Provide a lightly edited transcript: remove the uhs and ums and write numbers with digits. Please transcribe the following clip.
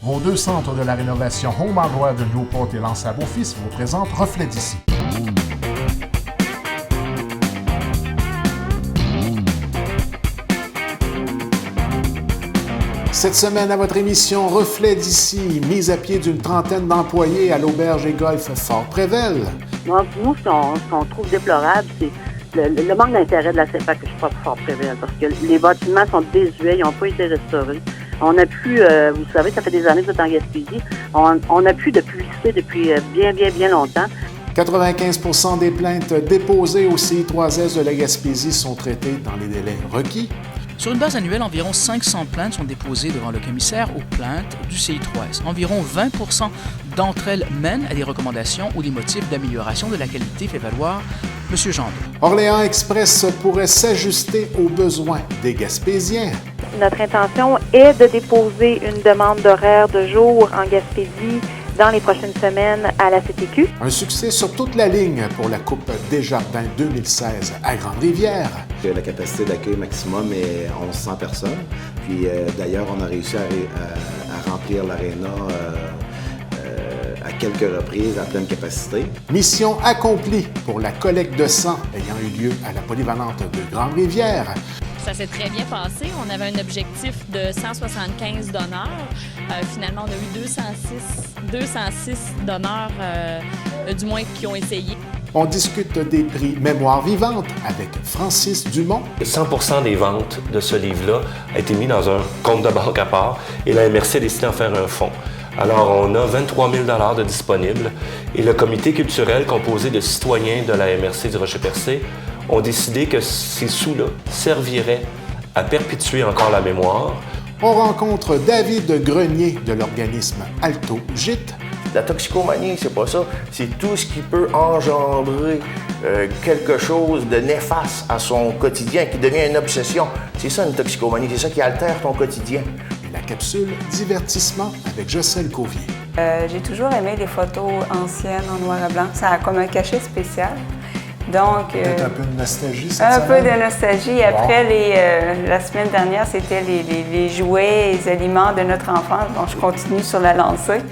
Vos deux centres de la rénovation Home Hardware de Newport et Lance à Beaufils vous présentent Reflet d'ici. Cette semaine, à votre émission Reflet d'ici, mise à pied d'une trentaine d'employés à l'auberge et golf Fort-Prével. Donc, nous, ce qu'on trouve déplorable, c'est le manque d'intérêt de la CFAQ pour Fort-Prével, parce que les bâtiments sont désuets, ils n'ont pas été restaurés. On n'a plus, vous savez, ça fait des années que vous êtes en Gaspésie, on n'a plus de publicité depuis bien longtemps. 95% des plaintes déposées au CI3S de la Gaspésie sont traitées dans les délais requis. Sur une base annuelle, environ 500 plaintes sont déposées devant le commissaire aux plaintes du CI3S. Environ 20% d'entre elles mènent à des recommandations ou des motifs d'amélioration de la qualité, fait valoir M. Gendron. Orléans Express pourrait s'ajuster aux besoins des Gaspésiens. Notre intention est de déposer une demande d'horaire de jour en Gaspésie dans les prochaines semaines à la CTQ. Un succès sur toute la ligne pour la Coupe Desjardins 2016 à Grande-Rivière. La capacité d'accueil maximum est 1100 personnes. Puis d'ailleurs, on a réussi à remplir l'aréna à quelques reprises à pleine capacité. Mission accomplie pour la collecte de sang ayant eu lieu à la polyvalente de Grande-Rivière. Ça s'est très bien passé. On avait un objectif de 175 donneurs. Finalement, on a eu 206 donneurs, du moins, qui ont essayé. On discute des prix Mémoire vivante avec Francis Dumont. 100% des ventes de ce livre-là a été mis dans un compte de banque à part et la MRC a décidé d'en faire un fonds. Alors, on a 23 000 $ de disponibles et le comité culturel composé de citoyens de la MRC du Rocher-Percé ont décidé que ces sous-là serviraient à perpétuer encore la mémoire. On rencontre David Grenier de l'organisme Alto Gîte. La toxicomanie, c'est pas ça. C'est tout ce qui peut engendrer quelque chose de néfaste à son quotidien, qui devient une obsession. C'est ça une toxicomanie, c'est ça qui altère ton quotidien. Et la capsule Divertissement avec Jocelyne Covier. J'ai toujours aimé les photos anciennes en noir et blanc. Ça a comme un cachet spécial. Donc, peut-être un peu de nostalgie, cette un semaine. peu de nostalgie. Après, la semaine dernière, c'était les jouets, les aliments de notre enfance. Donc, je continue sur la lancée.